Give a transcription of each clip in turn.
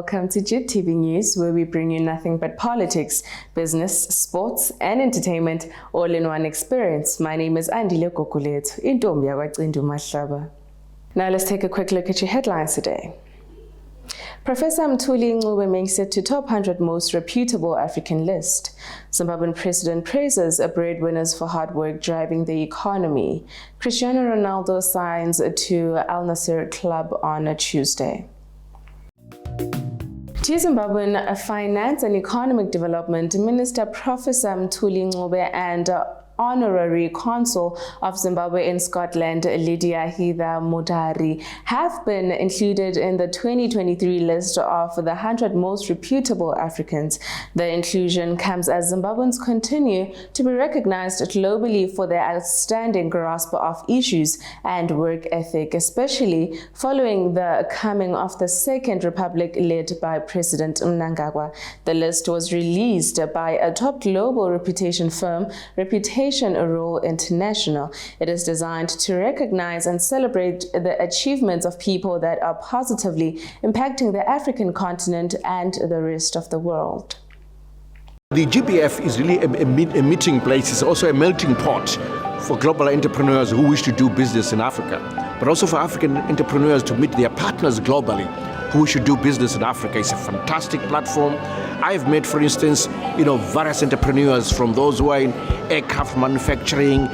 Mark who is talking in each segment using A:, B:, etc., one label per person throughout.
A: welcome to JIT-TV News, where we bring you nothing but politics, business, sports, and entertainment all in one experience. My name is Andile Kokulethu, intombi yakwaCindu Mahlaba. Now let's take a quick look at your headlines today. Professor JIT-TVzw makes it to top 100 most reputable African list. Zimbabwean president praises breadwinners for hard work driving the economy. Cristiano Ronaldo signs to Al Nassr club on a Tuesday. Zimbabwean Finance and Economic Development Minister Professor JIT-TVzw and Honorary Consul of Zimbabwe in Scotland, Lydia Heather Mudari, have been included in the 2023 list of the 100 most reputable Africans. The inclusion comes as Zimbabweans continue to be recognized globally for their outstanding grasp of issues and work ethic, especially following the coming of the Second Republic led by President Mnangagwa. The list was released by a top global reputation firm, Role International. It is designed to recognize and celebrate the achievements of people that are positively impacting the African continent and the rest of the world.
B: The GBF is really a meeting place. It's also a melting pot for global entrepreneurs who wish to do business in Africa, but also for African entrepreneurs to meet their partners globally who should do business in Africa. It's a fantastic platform. I've met, for instance, various entrepreneurs, from those who are in aircraft manufacturing,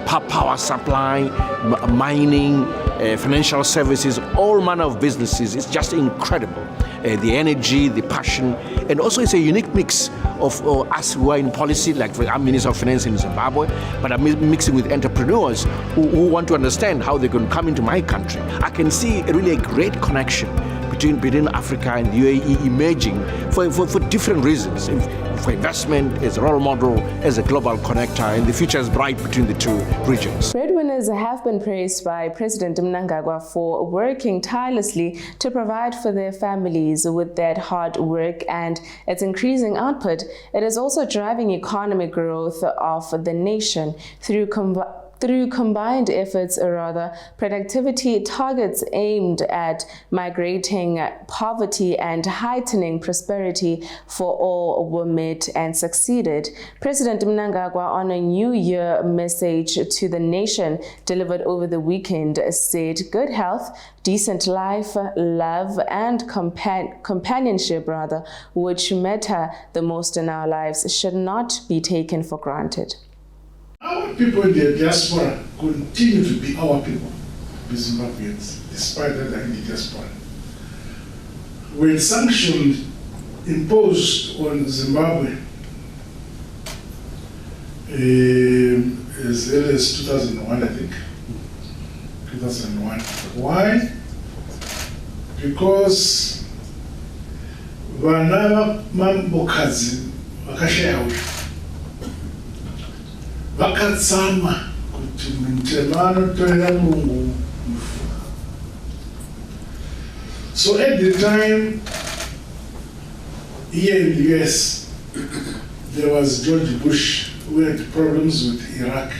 B: power supply, mining, financial services, all manner of businesses. It's just incredible. The energy, the passion, and also it's a unique mix of us who are in policy, like I'm Minister of Finance in Zimbabwe, but I'm mixing with entrepreneurs who want to understand how they can come into my country. I can see really a great connection between Africa and the UAE emerging for different reasons, for investment, as a role model, as a global connector, and the future is bright between the two regions.
A: Breadwinners have been praised by President Mnangagwa for working tirelessly to provide for their families with that hard work and its increasing output. It is also driving economic growth of the nation through combined efforts, productivity targets aimed at migrating poverty and heightening prosperity for all were met and succeeded. President Mnangagwa, on a New Year message to the nation delivered over the weekend, said good health, decent life, love, and companionship, which matter the most in our lives, should not be taken for granted.
C: Our people in the diaspora continue to be our people, the Zimbabweans, despite that they're in the diaspora. When sanctions imposed on Zimbabwe as early as 2001, I think, 2001. Why? Because vana vambokazi vakashaya vakatsama kuti mutema anotorera Mulungu. So at the time, here in the US, there was George Bush who had problems with Iraq.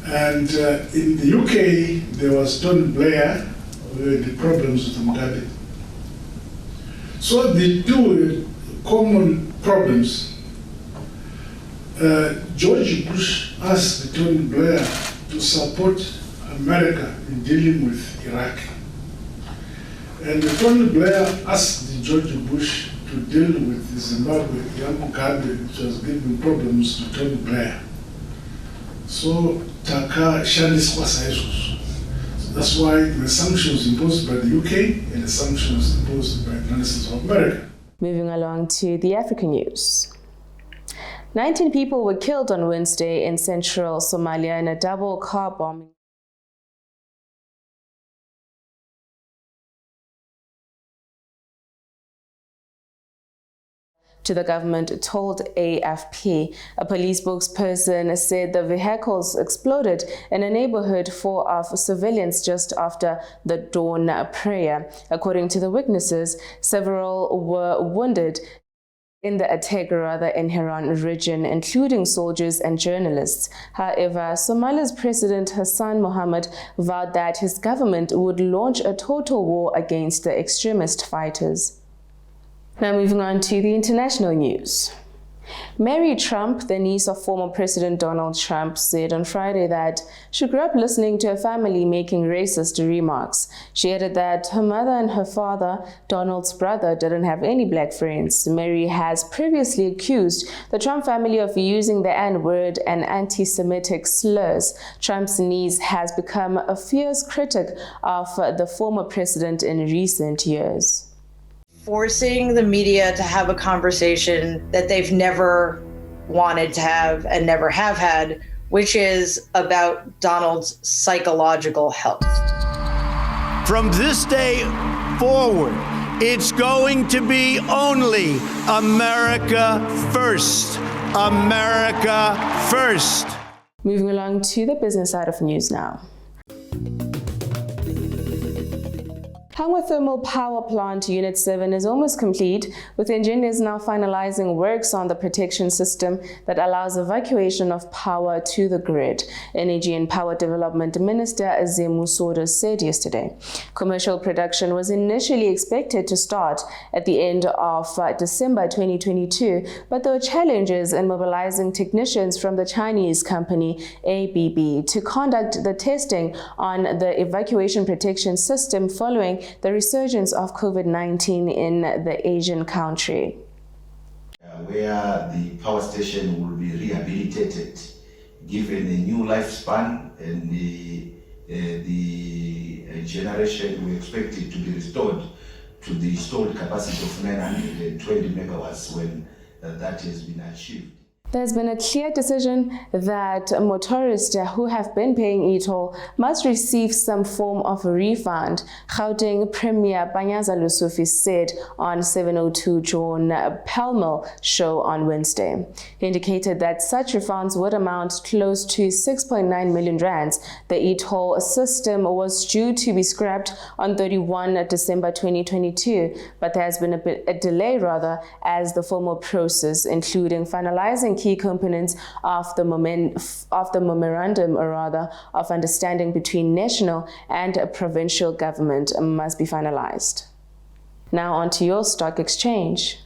C: And in the UK, there was Tony Blair who had problems with Mugabe. So the two common problems. George Bush asked Tony Blair to support America in dealing with Iraq. And Tony Blair asked George Bush to deal with Zimbabwe, Mugabe, which was giving problems to Tony Blair. So Taka Shandiswa Saizos. That's why the sanctions imposed by the UK and the sanctions imposed by the United States of America.
A: Moving along to the African news. 19 people were killed on Wednesday in central Somalia in a double car bombing. To the government told AFP. A police spokesperson said the vehicles exploded in a neighborhood full of civilians just after the dawn prayer. According to the witnesses, several were wounded. in the Ategrada and Hiran region, including soldiers and journalists. However, Somalia's President Hassan Mohamud vowed that his government would launch a total war against the extremist fighters. Now moving on to the international news. Mary Trump, the niece of former President Donald Trump, said on Friday that she grew up listening to her family making racist remarks. She added that her mother and her father, Donald's brother, didn't have any black friends. Mary has previously accused the Trump family of using the N-word and anti-Semitic slurs. Trump's niece has become a fierce critic of the former president in recent years.
D: Forcing the media to have a conversation that they've never wanted to have and never have had, which is about Donald's psychological health.
E: From this day forward, it's going to be only America first. America first.
A: Moving along to the business side of news now. Hangwa Thermal Power Plant Unit 7 is almost complete, with engineers now finalizing works on the protection system that allows evacuation of power to the grid. Energy and Power Development Minister Zemu Soda said yesterday. Commercial production was initially expected to start at the end of December 2022, but there were challenges in mobilizing technicians from the Chinese company ABB to conduct the testing on the evacuation protection system following the resurgence of COVID-19 in the Asian country.
F: Where the power station will be rehabilitated, given a new lifespan, and the generation, we expect it to be restored to the installed capacity of 920 megawatts when that has been achieved.
A: There's been a clear decision that motorists who have been paying e-toll must receive some form of a refund, Gauteng Premier Panyaza Lusufi said on 702 John Pelmel show on Wednesday. He indicated that such refunds would amount close to 6.9 million rands. The e-toll system was due to be scrapped on 31 December 2022, but there has been a delay as the formal process, including finalizing key components of the memorandum of understanding between national and provincial government must be finalized. Now on to your stock exchange.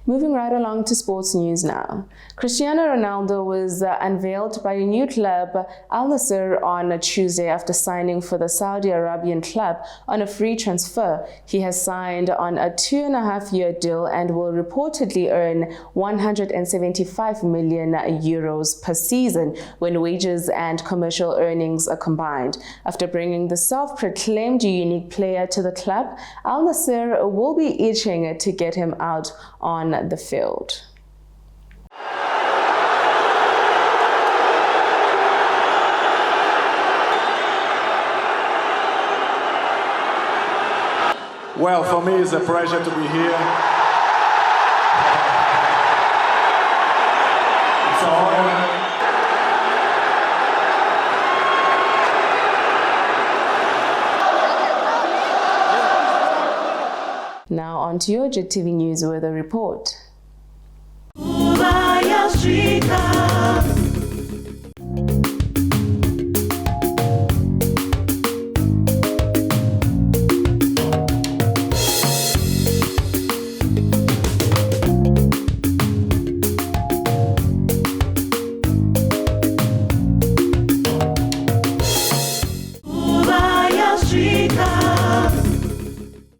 A: Moving right along to sports news now. Cristiano Ronaldo was unveiled by a new club, Al Nassr, on Tuesday after signing for the Saudi Arabian club on a free transfer. He has signed on a 2.5-year deal and will reportedly earn 175 million euros per season when wages and commercial earnings are combined. After bringing the self-proclaimed unique player to the club, Al Nassr will be itching to get him out on the field.
G: Well, for me, it's a pleasure to be here. It's an honor.
A: Now on to your JIT-TV News weather report.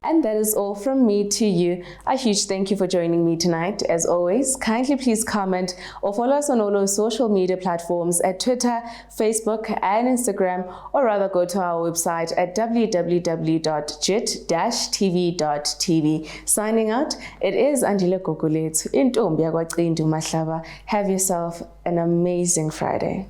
A: And that is all from me to you. A huge thank you for joining me tonight. As always, kindly please comment or follow us on all our social media platforms at Twitter, Facebook, and Instagram, or rather go to our website at www.JIT-TVzw. Signing out, it is Andile Gogolethu, Intombi yakwaCindu Mahlaba. Have yourself an amazing Friday.